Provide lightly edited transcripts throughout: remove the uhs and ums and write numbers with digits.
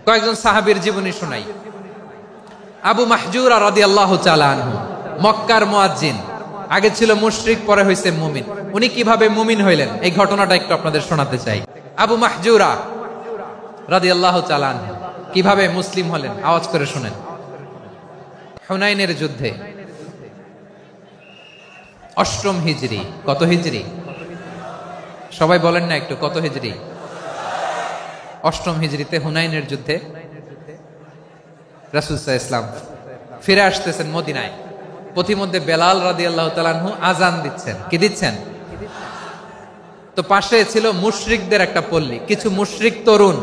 কয়েকজন সাহাবীর জীবনী শোনাই। আবু মাহজুরা রাদিয়াল্লাহু তাআলা আনহু, মক্কার মুয়াজ্জিন, আগে ছিল মুশরিক, পরে হইছে মুমিন। উনি কিভাবে মুমিন হইলেন এই ঘটনাটা একটু আপনাদের শোনাতে চাই। আবু মাহজুরা রাদিয়াল্লাহু তাআলা আনহু কিভাবে মুসলিম হলেন আওয়াজ করে শুনেন। হুনাইনের যুদ্ধে 8ম হিজরি, কত হিজরি সবাই বলেন না একটু, কত হিজরি? 8ম হিজরিতে হুনাইনের যুদ্ধে রাসূল সাল্লাল্লাহু আলাইহি ওয়াসাল্লাম ফিরে আসতেছেন মদিনায়। পথিমধ্যে বেলাল রাদিয়াল্লাহু তাআলা আনহু আযান দিচ্ছেন। কি দিচ্ছেন? তো পাশে ছিল মুশরিকদের একটা পল্লী, কিছু মুশরিক তরুণ,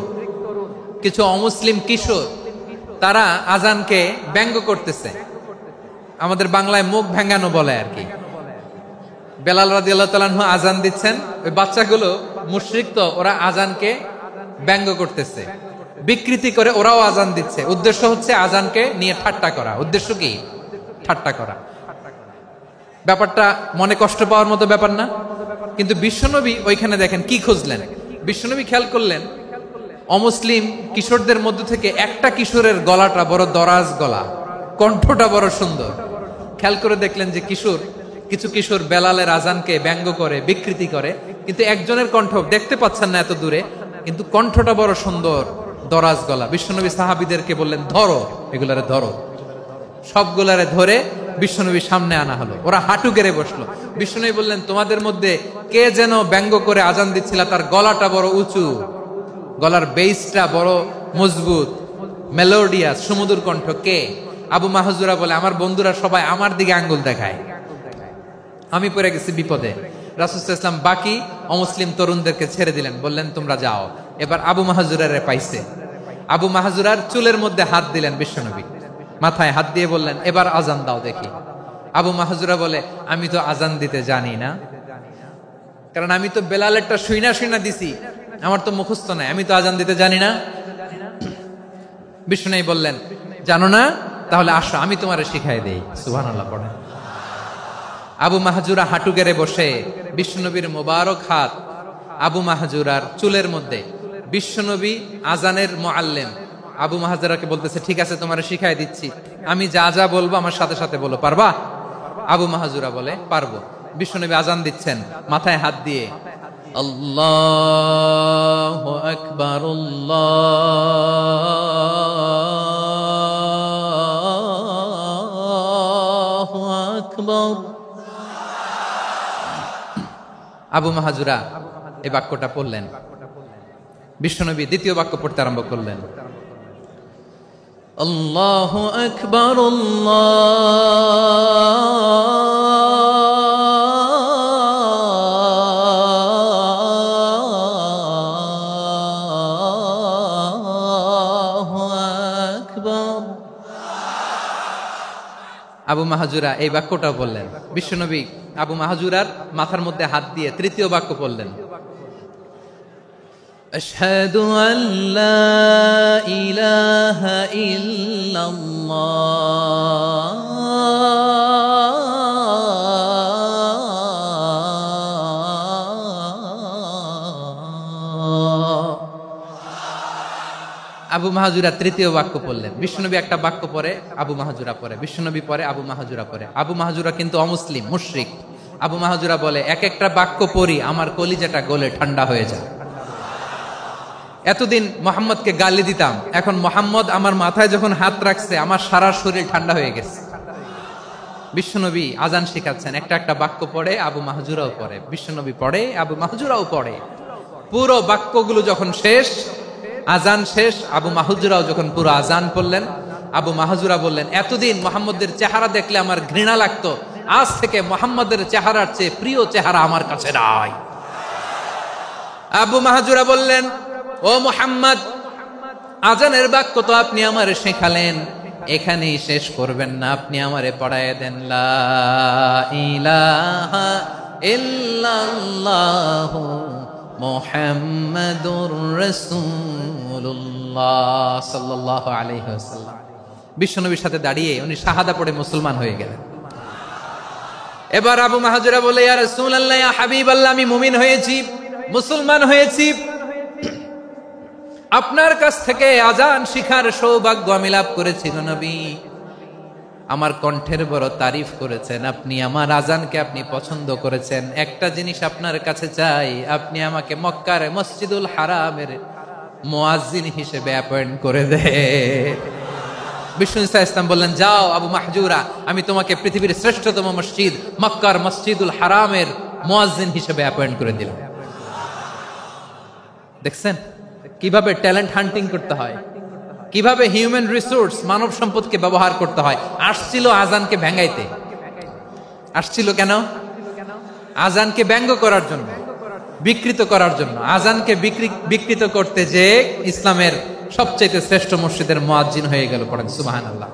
কিছু অমুসলিম কিশোর, তারা আযানকে ব্যঙ্গ করতেছে। আমাদের বাংলায় মুখ ভেঙ্গানো বলে আর কি। বেলাল রাদিয়াল্লাহু তাআলা আনহু আযান দিচ্ছেন, ওই বাচ্চাগুলো মুশরিক, তো ওরা আযানকে ব্যঙ্গ করতেছে, বিকৃতি করে ওরাও আযান দিচ্ছে। উদ্দেশ্য হচ্ছে আযানকে নিয়ে ঠাট্টা করা। উদ্দেশ্য কি? ঠাট্টা করা। ব্যাপারটা মনে কষ্ট পাওয়ার মতো ব্যাপার না? কিন্তু বিশ্বনবী ওইখানে দেখেন কি খুঁজলেন। বিশ্বনবী খেয়াল করলেন অমুসলিম কিশোরদের মধ্য থেকে একটা কিশোরের গলাটা বড় দরাজ গলা, কণ্ঠটা বড় সুন্দর। খেয়াল করে দেখলেন যে কিছু কিশোর বেলালের আযানকে ব্যঙ্গ করে, বিকৃতি করে, কিন্তু একজনের কণ্ঠ দেখতে পাচ্ছেন না এত দূরে, কিন্তু কণ্ঠটা বড় সুন্দর, দরাজ গলা। বিশ্বনবী সাহাবীদেরকে বললেন, ধরো এগুলারে, ধরো। সবগুলারে ধরে বিশ্বনবীর সামনে আনা হলো। ওরা হাঁটু গেড়ে বসলো। বিশ্বনবী বললেন, তোমাদের মধ্যে কে যেন ব্যঙ্গ করে আযান দিচ্ছিল, তার গলাটা বড় উঁচু, গলার বেসটা বড় মজবুত, মেলোডিয়াস, সুমধুর কণ্ঠ, কে? আবু মাহজুরা বলে, আমার বন্ধুরা সবাই আমার দিকে আঙ্গুল দেখায়, আমি পড়ে গেছি বিপদে। রাসূল সাল্লাল্লাহু আলাইহি ওয়াসাল্লাম বাকি অমুসলিম তরুণদেরকে ছেড়ে দিলেন, বললেন তোমরা যাও। এবার আবু মাহজুরারে পাইছে। আবু মাহজুরার চুলের মধ্যে হাত দিলেন বিশ্বনবী, মাথায় হাত দিয়ে বললেন, এবার আযান দাও দেখি। আবু মাহজুরা বলে, আমি তো আযান দিতে জানি না, কারণ আমি তো বেলালেরটা শুইনা দিছি, আমার তো মুখস্থ নাই, আমি তো আযান দিতে জানি না। বিশ্বনবী বললেন, জানো না? তাহলে আসো, আমি তোমারে শিখাই দেই। সুবহানাল্লাহ পড়েন। আবু মাহজুরা হাঁটু গেড়ে বসে, বিশ্বনবীর মোবারক হাত আবু মাহজুরার চুলের মধ্যে। বিশ্বনবী আযানের মুআল্লিম আবু মাহজুরাকে বলতেছে, ঠিক আছে তোমারে শিখাই দিচ্ছি, আমি যা যা বলবো আমার সাথে সাথে বলো, পারবা? আবু মাহজুরা বলে, পারবো। বিশ্বনবী আযান দিচ্ছেন মাথায় হাত দিয়ে, আল্লাহু আকবার, আল্লাহু আকবার। আবু মাহজুরা এই বাক্যটা পড়লেন। বিশ্বনবী দ্বিতীয় বাক্য পড়তে আরম্ভ করলেন, আল্লাহু আকবার, আল্লাহু আকবার। আবু মাহজুরা এই বাক্যটাও বললেন। বিশ্বনবী আবু মাহজুরার মাথার মধ্যে হাত দিয়ে তৃতীয় বাক্য পড়লেন, আশহাদু আল্লা ইলাহা ইল্লাল্লাহ, আবু মাহজুরা তৃতীয় বাক্য পড়লেন। বিশ্বনবী একটা বাক্য পরে আবু মাহজুরা পড়ে, বিশ্বনবী পরে আবু মাহজুরা পড়ে। আবু মাহজুরা কিন্তু অমুসলিম, মুশরিক। আবু মাহজুরা বলে, এক একটা বাক্য পড়ি আমার কলিজাটা গলে ঠান্ডা হয়ে যায়। এতদিন মোহাম্মদকে গালি দিতাম, এখন মোহাম্মদ আমার মাথায় যখন হাত রাখছে আমার সারা শরীর ঠান্ডা হয়ে গেছে। বিশ্বনবী আযান শিখাচ্ছেন, একটা একটা বাক্য পড়ে আবু মাহজুরাও পড়ে, বিশ্বনবী পড়ে, আবু মাহজুরাও পড়ে। পুরো বাক্যগুলো যখন শেষ, আযান শেষ, আবু মাহজুরাও যখন পুরো আযান পড়লেন, আবু মাহজুরা বললেন, এতদিন মোহাম্মদের চেহারা দেখলে আমার ঘৃণা লাগতো, আজ থেকে মোহাম্মদের চেহারার চেয়ে প্রিয় চেহারা আমার কাছে নাই। আবু মাহজুরা বললেন, ও মুহাম্মদ, আযানের বাক্য তো আপনি আমারে শেখালেন, এখানেই শেষ করবেন না, আপনি আমারে পড়ায় দেন, লা ইলাহা ইল্লাল্লাহু মুহাম্মাদুর রাসূলুল্লাহ সাল্লাল্লাহু আলাইহি ওয়াসাল্লাম। বিশ্বনবীর সাথে দাঁড়িয়ে উনি শাহাদা পড়ে মুসলমান হয়ে গেলেন। এবার আবু মাহজুরা বলে, ইয়া রাসূলুল্লাহ, ইয়া হাবিবাল্লাহ, আমি মুমিন হয়েছি, মুসলমান হয়েছি। আপনার কাছ থেকে আজান শিখার সৌভাগ্য আমি লাভ করেছি গো নবী। আমার কণ্ঠের বড় তারিফ করেছেন আপনি, আমার আজানকে আপনি পছন্দ করেছেন। একটা জিনিস আপনার কাছে চাই, আপনি আমাকে মক্কার মসজিদুল হারামের মুয়াজ্জিন হিসেবে অ্যাপয়েন্ট করে দেন। বিষ্ণু ইসা ইসলাম বললেন, যাও আবু মাহজুরা, আমি তোমাকে পৃথিবীর শ্রেষ্ঠতম মসজিদ মক্কার মসজিদুল হারামের মুয়াজ্জিন হিসেবে অ্যাপয়েন্ট করে দিলাম। দেখছেন কিভাবে ট্যালেন্ট হান্টিং করতে হয়, কিভাবে হিউম্যান রিসোর্স মানব সম্পদকে ব্যবহার করতে হয়। আসছিল আজানকে ভেঙাইতে, আসছিল কেন? আজানকে ব্যঙ্গ করার জন্য, বিকৃত করার জন্য। আজানকে বিকৃত করতে যে ইসলামের সবচেয়ে শ্রেষ্ঠ মসজিদের মুয়াজ্জিন হয়ে গেল। পড়েন সুবহানাল্লাহ।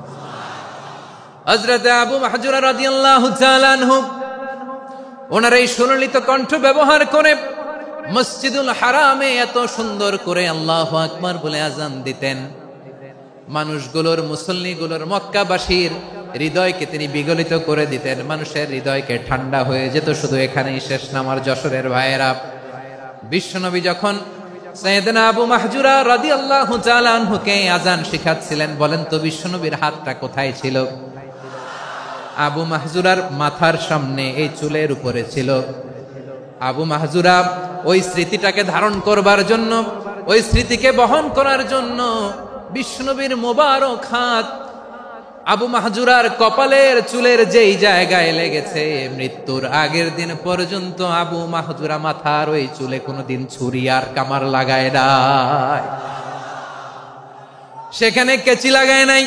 হযরত আবু মাহজুরা রাদিয়াল্লাহু তাআলা আনহু ওনার এই সুললিত কণ্ঠ ব্যবহার করে মসজিদুল হারামে এত সুন্দর করে আল্লাহু আকবার বলে আজান দিতেন। মানুষগুলোর, মুসল্লিগুলোর, মক্কাবাসীর হৃদয়কে তিনি বিগলিত করে দিতেন। মানুষের হৃদয়কে ঠান্ডা হয়ে যেত। শুধু এখানেই শেষ না আমার যশোরের ভাইয়েরা। বিশ্বনবী যখন সাইয়েদনা আবু মাহজুরা রাদিয়াল্লাহু তাআলা আনহুকে আজান শিখাচ্ছিলেন, বলেন তো বিশ্বনবীর হাতটা কোথায় ছিল? আবু মাহজুরার মাথার সামনে, এই চুলের উপরে ছিল। আবু মাহজুরা ওই স্মৃতিটাকে ধারণ করবার জন্য, ওই স্মৃতিকে বহন করার জন্য বিশ্বনবীর মোবারক হাত আবু মাহজুরার কপালের চুলের যেই জায়গায় লেগেছে, মৃত্যুর আগের দিন পর্যন্ত আবু মাহজুরা মাথার ওই চুলে কোনোদিন ছুরি আর কামার লাগায় নাই, সেখানে কেচি লাগায় নাই,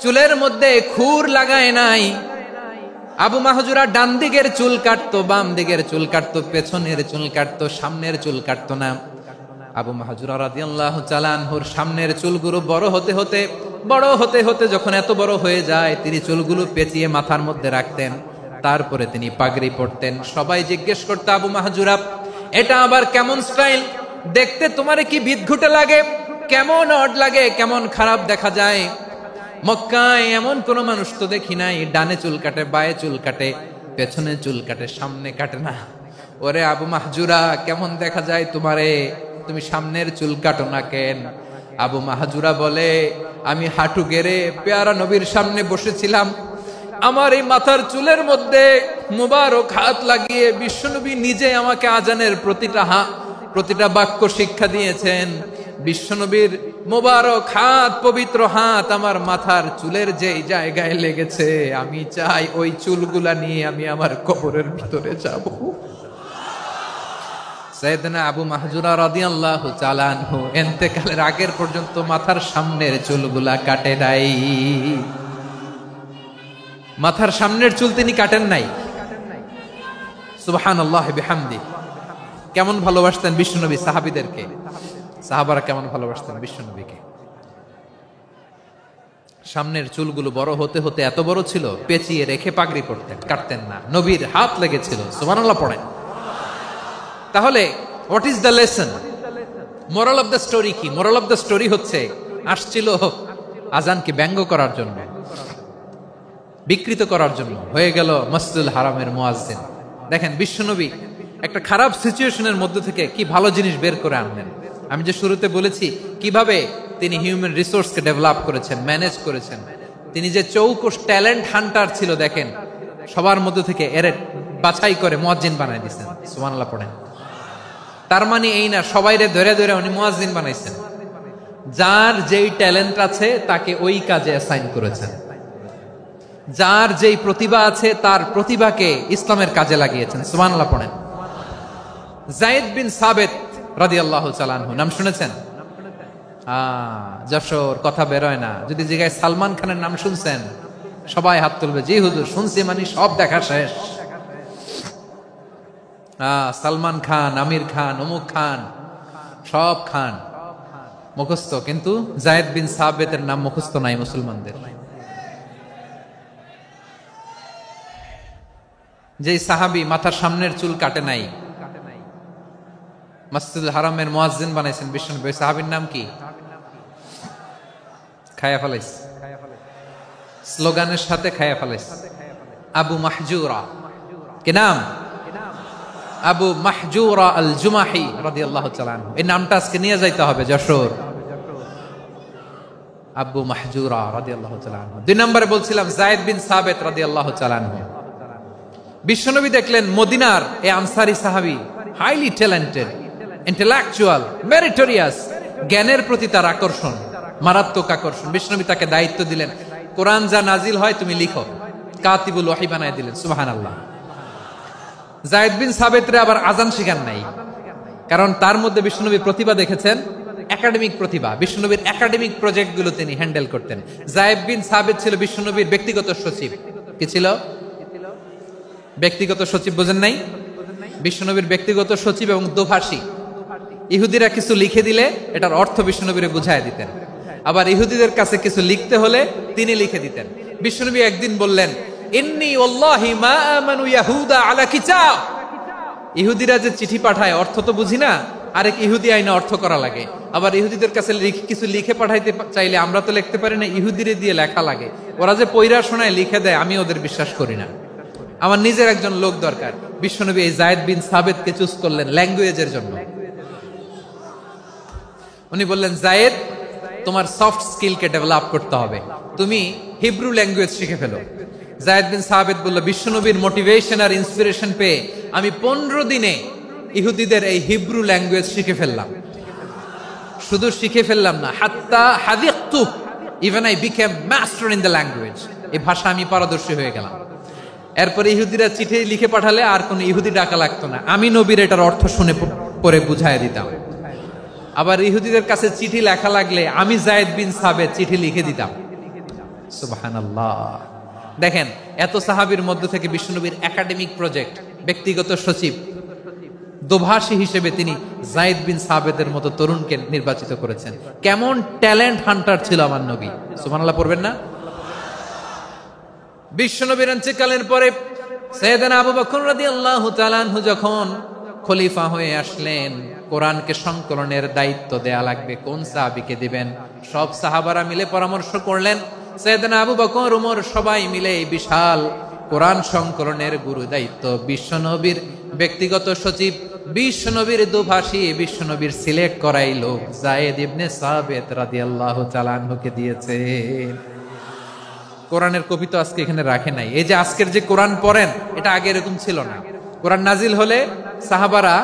চুলের মধ্যে খুর লাগায় নাই। আবু মাহজুরা ডান দিকের চুল কাটতো, বাম দিকের চুল কাটতো, পেছনের চুল কাটতো, সামনের চুল কাটতো না। আবু মাহজুরা রাদিয়াল্লাহু তাআলা আনহুর সামনের চুলগুলো বড় হতে হতে যখন এত বড় হয়ে যায়, তিনি চুলগুলো পেঁচিয়ে মাথার মধ্যে রাখতেন। তারপরে তিনি পাগড়ি পরতেন। সবাই জিজ্ঞেস করতো, আবু মাহজুরা এটা আবার কেমন স্টাইল? দেখতে তোমারে কি বিদঘুটে লাগে? কেমন অড লাগে? কেমন খারাপ দেখা যায়? মক্কায় এমন কোন মানুষ তো দেখি নাই, ডানে চুল কাটে, বায়ে চুল কাটে, পেছনে চুল কাটে, সামনে কাটে না। ওরে আবু মাহজুরা, কেমন দেখা যায় তোমারে? তুমি সামনের চুল কাটো না কেন? আবু মাহজুরা বলে, আমি হাঁটু গেড়ে পেয়ারা নবীর সামনে বসেছিলাম, আমার এই মাথার চুলের মধ্যে মুবারক হাত লাগিয়ে বিশ্বনবী নিজে আমাকে আজানের প্রতিটা বাক্য শিক্ষা দিয়েছেন। বিশ্বনবীর মোবারক হাত, পবিত্র হাত আমার মাথার চুলের যেই জায়গায় লেগেছে, আমি চাই ওই চুলগুলা নিয়ে আমি আমার কবরের ভিতরে যাব। সাইয়েদনা আবু মাহজুরা রাদিয়াল্লাহু তাআলা আনহু ইন্তেকালের আগের পর্যন্ত মাথার সামনের চুলগুলা কাটে নাই। মাথার সামনের চুল তিনি কাটেন নাই। সুবহানাল্লাহ বিহামদি। কেমন ভালোবাসতেন বিশ্বনবী সাহাবীদেরকে, সাহাবারা কেমন ভালোবাসতেন বিশ্বনবীকে। সামনের চুলগুলো বড় হতে হতে এত বড় ছিল, পেঁচিয়ে রেখে পাগড়ি পরতেন, কাটতেন না। নবীর হাত লেগেছিল। সুবহানাল্লাহ পড়েন। তাহলে what is the lesson? Moral of the story কি? মোরাল অফ দ্য স্টোরি হচ্ছে, আসছিল আজানকে ব্যঙ্গ করার জন্য, বিকৃত করার জন্য, হয়ে গেল মসজিদুল হারামের মুয়াজ্জিন। দেখেন বিশ্বনবী একটা খারাপ সিচুয়েশনের মধ্যে থেকে কি ভালো জিনিস বের করে আনলেন। আমি যে শুরুতে বলেছি কিভাবে তিনি হিউম্যান রিসোর্সকে ডেভেলপ করেছেন, ম্যানেজ করেছেন। তিনি যে চৌকস ট্যালেন্ট হান্টার ছিল, দেখেন সবার মধ্যে থেকে এর বাছাই করে মুয়াজ্জিন বানাই দিয়েছেন। সুবহানাল্লাহ পড়েন। তার মানে এই না সবাইরে ধরে ধরে উনি মুয়াজ্জিন বানাইছেন। যার যেই ট্যালেন্ট আছে তাকে ওই কাজে অ্যাসাইন করেছেন। যার যেই প্রতিভা আছে তার প্রতিভাকে ইসলামের কাজে লাগিয়েছেন। সুবহানাল্লাহ পড়েন। যায়েদ বিন সাবিত রাদিয়াল্লাহু তাআলা আনহু নাম শুনেছেন? যশোর কথা বেরোয় না। যদি জিজ্ঞাসা সালমান খানের নাম শুনছেন, সবাই হাত তুলবে, জি হুজুর শুনছি, মানে সব দেখা শেষ। সালমান খান, আমির খান, অমুক খান, সব খান মুখস্থ, কিন্তু যায়েদ বিন সাবিতের নাম মুখস্থ নাই মুসলমানদের। যেই সাহাবী মাথার সামনের চুল কাটে নাই, মসজিদুল হারামের মুয়াজ্জিন বানাইছেন বিশ্বনবী, সাহাবীর নাম কি? খায়া ফেলাইস, স্লোগানের সাথে খায়া ফেলাইস। আবু মাহজুরা। কি নাম? আবু মাহজুরা আল জুমাহি রাদিয়াল্লাহু তাআলা আনহু। এই নামটা আজকে নিয়ে যাইতে হবে যশোর। আবু মাহজুরা রাদিয়াল্লাহু তাআলা আনহু। 2 নম্বরে বলছিলাম যায়েদ বিন সাবিত রাদিয়াল্লাহু তাআলা আনহু। বিশ্বনবী দেখলেন মদিনার এই আনসারী সাহাবী হাইলি ট্যালেন্টেড, ইন্টেলেকচুয়াল, মেরিটোরিয়াস, জ্ঞানের প্রতি তার আকর্ষণ, মারাত্মক আকর্ষণ। বিশ্বনবী তাকে দায়িত্ব দিলেন, কোরআন যা নাজিল হয় তুমি লিখো, কাতিবুল ওহী বানায় দিলেন। সুবহানাল্লাহ। যায়েদ বিন সাবিতরে আবার আজান শিখান নাই, কারণ তার মধ্যে বিশ্বনবী প্রতিভা দেখেছেন, একাডেমিক প্রতিভা। বিশ্বনবীর একাডেমিক প্রজেক্টগুলো তিনি হ্যান্ডেল করতেন। যায়েদ বিন সাবিত ছিল বিশ্বনবীর ব্যক্তিগত সচিব। কি ছিল? ব্যক্তিগত সচিব। বোঝেন নাই? বিশ্বনবীর ব্যক্তিগত সচিব এবং দোভাষী। ইহুদিরা কিছু লিখে দিলে এটার অর্থ বিশ্বনবীরে বুঝায় দিতেন, আবার ইহুদিদের কাছে কিছু লিখতে হলে তিনি লিখে দিতেন। বিশ্বনবী একদিন বললেন, ইন্নী ওয়াল্লাহি মা আমানু ইয়াহুদা আলা কিতাব। ইহুদিরা যে চিঠি পাঠায় অর্থ তো বুঝি না, আরেক ইহুদি আইনে অর্থ করা লাগে। আবার ইহুদিদের কাছে কিছু লিখে পাঠাইতে চাইলে আমরা তো লিখতে পারি না, ইহুদিরে দিয়ে লেখা লাগে। ওরা যে পয়রা শোনায় লিখে দেয়, আমি ওদের বিশ্বাস করি না। আমার নিজের একজন লোক দরকার। বিশ্বনবী এই যায়েদ বিন সাবিতকে চুজ করলেন ল্যাঙ্গুয়েজের জন্য। উনি বললেন, যায়েদ, তোমার সফট স্কিলকে ডেভেলপ করতে হবে, তুমি হিব্রু ল্যাঙ্গুয়েজ শিখে ফেলো। যায়েদ বিন সাবিত বলল, বিশ্বনবীর মোটিভেশন আর ইন্সপিরেশন পেয়ে আমি 15 দিনে ইহুদিদের এই হিব্রু ল্যাঙ্গুয়েজ শিখে ফেললাম। শুধু শিখে ফেললাম না, হাত্তা হাদিকতু, even I became master in the language. এই ভাষা আমি পারদর্শী হয়ে গেলাম। এরপরে ইহুদিরা চিঠি লিখে পাঠালে আর কোন ইহুদি ডাকা লাগতো না, আমি নবীর এটার অর্থ শুনে পরে বুঝায় দিতাম। আবার ইহুদিদের কাছে চিঠি লেখা লাগলে আমি যায়েদ বিন সাবিত চিঠি লিখে দিতাম। সুবহানাল্লাহ। দেখেন, এত সাহাবীর মধ্য থেকে বিশ্বনবীর একাডেমিক প্রজেক্ট, ব্যক্তিগত সচিব, দোভাষী হিসেবে তিনি যায়েদ বিন সাবিতের মতো তরুণকে নির্বাচিত করেছেন। কেমন ট্যালেন্ট হান্টার ছিল আমার নবী। সুবহানাল্লাহ পড়বেন না? বিশ্বনবীর ইন্তেকালের পরে সাইয়েদনা আবু বকর রাদিয়াল্লাহু তাআলা আনহু যখন খলিফা হয়ে আসলেন, কোরআনকে সংকলনের দায়িত্ব দেয়া লাগবে, কোন সাহাবীকে দিবেন? সব সাহাবারা মিলে পরামর্শ করলেন। সাইয়েদনা আবু বকর, ওমর সবাই মিলে এই বিশাল কোরআন সংকলনের গুরু দায়িত্ব বিশ্বনবীর ব্যক্তিগত সচিব, বিশ্বনবীর দোভাষী, বিশ্বনবীর সিলেক্ট করাই লোক যায়েদ ইবনে সাবিত রাদিয়াল্লাহু তাআলা আনহুকে দিয়েছে। কোরআনের কপি তো আজকে এখানে রাখে নাই। এই যে আজকের যে কোরআন পড়েন, এটা আগে এরকম ছিল না। কোরআন নাজিল হলে সাহাবারা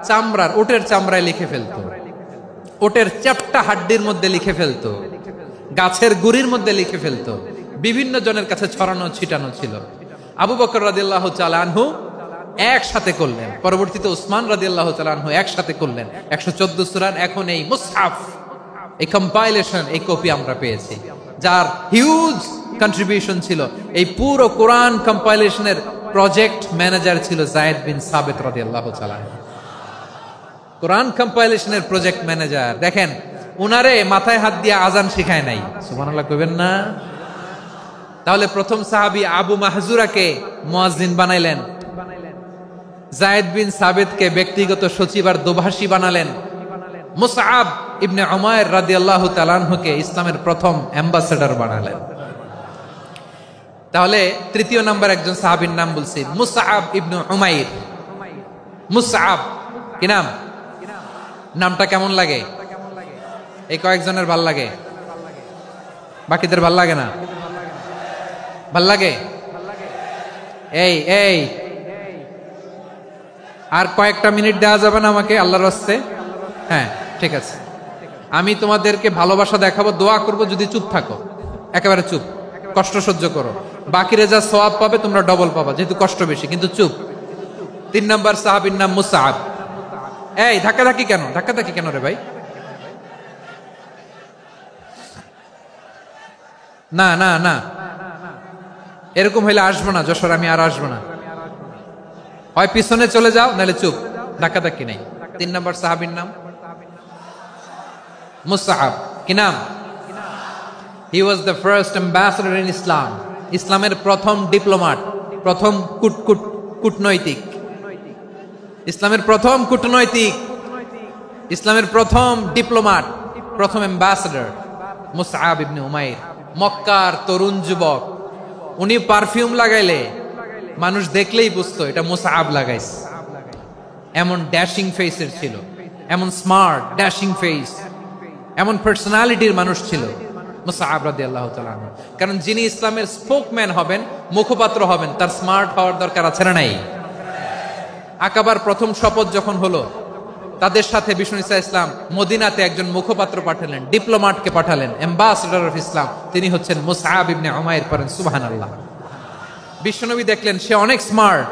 চামড়ার, ওটের চামড়ায় লিখে ফেলতো, ওটের চ্যাপ্টা হাড্ডির মধ্যে লিখে ফেলতো, গাছের গুড়ির মধ্যে লিখে ফেলতো। বিভিন্ন জনের কাছে ছড়ানো ছিটানো ছিল। আবু বকর রাদিয়াল্লাহু তাআলা আনহু একসাথে করলেন, পরবর্তীতে উসমান রাদিয়াল্লাহু তাআলা আনহু একসাথে করলেন। 114 সূরার এখন এই মুসহাফ, এই কম্পাইলেশন, এই কপি আমরা পেয়েছি, যার হিউজ কন্ট্রিবিউশন ছিল। এই পুরো কোরআন কম্পাইলেশনের প্রজেক্ট ম্যানেজার ছিল যায়েদ বিন সাবিত রাদিয়াল্লাহু তাআলা। কোরআন কম্পাইলেশনের প্রজেক্ট ম্যানেজার। দেখেন, উনারে মাথায় হাত দিয়ে আজান শিখায় নাই। সুবহানাল্লাহ কইবেন না? তাহলে প্রথম সাহাবী আবু মাহজুরাকে মুয়াজ্জিন বানাইলেন, যায়েদ বিন সাবিতকে ব্যক্তিগত সচিব আর দোভাষী বানালেন, মুসআব ইবনে উমাইর রাদিয়াল্লাহু তাআলা আনহুকে ইসলামের প্রথম অ্যাম্বাসেডর বানালেন। তাহলে তৃতীয় নাম্বার একজন সাহাবীর নাম বলছি, মুসআব ইবনে উমাইর। মুসআব কি নাম? নামটা কেমন লাগে? এই কয়েকজনের ভাল লাগে, বাকিদের ভাল লাগে না? ভাল লাগে? এই এই আর কয়েকটা মিনিট দেওয়া যাবে না আমাকে আল্লাহর রাস্তে? হ্যাঁ, ঠিক আছে। আমি তোমাদেরকে ভালোবাসা দেখাবো, দোয়া করব, যদি চুপ থাকো, একেবারে চুপ, কষ্ট সহ্য করো। বাকিরা যা সওয়াব পাবে তোমরা ডবল পাবা, যেহেতু কষ্ট বেশি, কিন্তু চুপ। 3 নম্বর সাহাবীর নাম মুসআব। এই ধাক্কাধাক্কি কেন? ধাক্কাধাক্কি কেন রে ভাই? না না না, এরকম হইলে আসবো না যশোর, আমি আর আসবো না। হয় পিছনে চলে যাও, নাহলে চুপ, ধাক্কাধাক্কি নেই। 3 নম্বর সাহাবীর নাম মুসআব। কি নাম? He was the first ambassador in Islam. ইসলামের প্রথম ডিপ্লোমাট, প্রথম কূটনৈতিক, ইসলামের প্রথম কূটনৈতিক, ইসলামের প্রথম ডিপ্লোমাট, প্রথম অ্যাম্বাসেডর মুসআব ইবনে উমাইর। মক্কার তরুণ যুবক, উনি পারফিউম লাগাইলে মানুষ দেখলেই বুঝতো এটা মুসআব লাগাইছে। এমন ড্যাশিং ফেসের ছিল, এমন স্মার্ট ড্যাশিং ফেস, এমন পার্সোনালিটির মানুষ ছিল মুসআব রাদিয়াল্লাহু তাআলা আনহু। কারণ যিনি ইসলামের স্পোকম্যান হবেন, মুখপাত্র হবেন, তার স্মার্ট হওয়ার দরকার আছে না নাই? আকাবার প্রথম শপথ যখন হলো, তাদের সাথে বিষ্ণু ঈসা ইসলাম মদিনাতে একজন মুখপাত্র পাঠালেন, ডিপ্লোম্যাটকে পাঠালেন, অ্যাম্বাসেডর অফ ইসলাম। তিনি হচ্ছেন মুসআব ইবনে উমাইর। পড়েন সুবহানাল্লাহ। বিশ্বনবী দেখলেন সে অনেক স্মার্ট,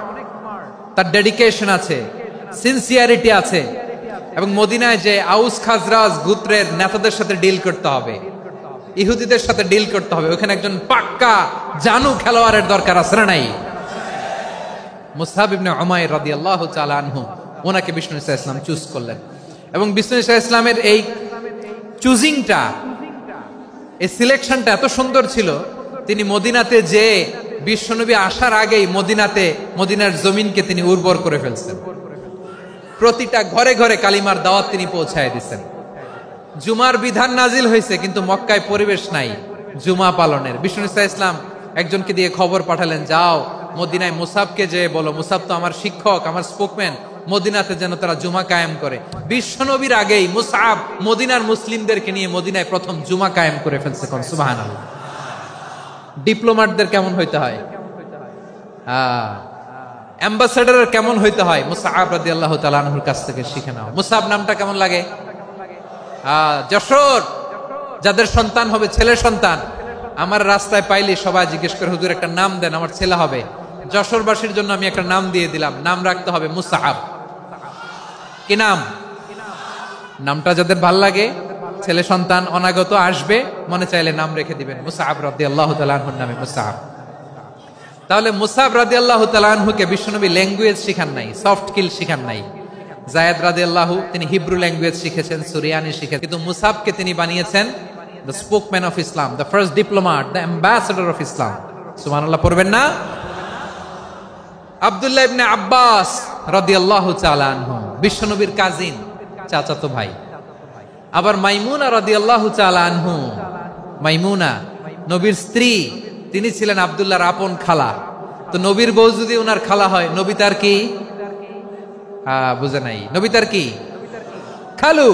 তার ডেডিকেশন আছে, সিনসিয়ারিটি আছে, এবং মদিনায় যে আউস খাজরাজ গোত্রের নেতাদের সাথে ডিল করতে হবে, ইহুদিদের সাথে ডিল করতে হবে, ওখানে একজন পাক্কা জানু খেলোয়াড়ের দরকার আছে না নাই? মুসআব ইবনে উমাইর রাদিয়াল্লাহু তাআলা আনহু, ওনাকে বিষ্ণু ঈসা ইসলাম চুজ করলেন। এবং বিষ্ণু ঈসা ইসলামের এই চুজিংটা, এই সিলেকশনটা এত সুন্দর ছিল, তিনি মদিনাতে যে বিশ্বনবী আসার আগেই মদিনার জমিনকে তিনি উর্বর করে ফেলছেন। প্রতিটা ঘরে ঘরে কালিমার দাওয়াত তিনি পৌঁছায় দিচ্ছেন। জুমার বিধান নাজিল হয়েছে, কিন্তু মক্কায় পরিবেশ নাই জুমা পালনের। বিষ্ণু ঈসা ইসলাম একজনকে দিয়ে খবর পাঠালেন, যাও মদিনায় মুসাবকে যে বলো, মুসাব তো আমার শিক্ষক, আমার স্পোকম্যান, মদিনাতে যেন তারা জুমা কায়েম করে। বিশ্বনবীর আগেই মুসআব মদিনার মুসলিমদেরকে নিয়ে মদিনায় প্রথম জুমা কায়েম করে ফেলছে। কোন সুবহানাল্লাহ। ডিপ্লোম্যাটদের কেমন হইতে হয়, অ্যাম্বাসেডারের কেমন হইতে হয়, মুসআব রাদিয়াল্লাহু তাআলা আনহুর কাছ থেকে শিখে নাও। মুসআব নামটা কেমন লাগে? যশোর যাদের সন্তান হবে, ছেলে সন্তান, আমার রাস্তায় পাইলে সবাই জিজ্ঞেস করে, হুজুর একটা নাম দেন, আমার ছেলে হবে। যশোরবাসীর জন্য আমি একটা নাম দিয়ে দিলাম, নাম রাখতে হবে মুসআব। কি নাম? নামটা যাদের ভাল লাগে, ছেলে সন্তান অনাগত আসবে, মনে চাইলে নাম রেখে দিবেন মুসআব রাদিয়াল্লাহু তাআলা আনহুর নামে মুসআব। তাহলে মুসআব রাদিয়াল্লাহু তাআলা আনহুকে বিশ্বনবী ল্যাঙ্গুয়েজ শিখান নাই, সফট স্কিল শিখান নাই। যায়েদ রাদিয়াল্লাহু তিনি হিব্রু ল্যাঙ্গুয়েজ শিখেছেন, সুরিয়ানি শিখেছেন, কিন্তু মুসআবকে তিনি বানিয়েছেন the spokesman of Islam, the first diplomat, the ambassador of Islam. সুবহানাল্লাহ পড়বেন না? আব্দুল্লাহ ইবনে আব্বাস রাদিয়াল্লাহু তাআলা আনহু বিশ্বনবীর কাজিন, চাচাতো ভাই। আবার মাইমুনা রাদিয়াল্লাহু তাআলা আনহু, মাইমুনা নবীর স্ত্রী, তিনি ছিলেন আব্দুল্লাহর আপন খালা। তো নবীর বউ যদি ওনার খালা হয়, নবী তার কি? বুঝে নাই, নবী তার কি? খালু।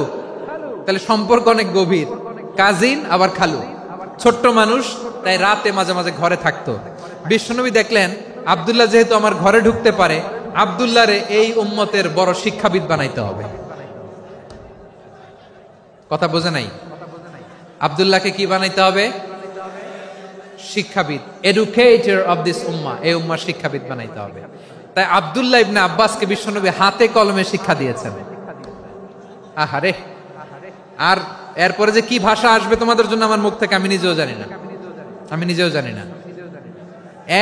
তাহলে সম্পর্ক অনেক গভীর, কাজিন আবার খালু। ছোট্ট মানুষ, তাই রাতে মাঝে মাঝে ঘরে থাকতো। বিশ্বনবী দেখলেন আব্দুল্লাহ যেহেতু আমার ঘরে ঢুকতে পারে, আব্দুল্লাহরে এই উম্মতের বড় শিক্ষাবিদ বানাইতে হবে। কথা বোঝে নাই? আব্দুল্লাহকে কি বানাইতে হবে? শিক্ষাবিদ, এডুকেটর অফ দিস উম্মাহ, এই উম্মার শিক্ষাবিদ বানাইতে হবে। তাই আব্দুল্লাহ ইবনে আব্বাসকে বিশ্বনবী হাতে কলমে শিক্ষা দিয়েছেন। আহারে, আর এরপরে যে কি ভাষা আসবে তোমাদের জন্য আমার মুখ থেকে আমি নিজেও জানি না।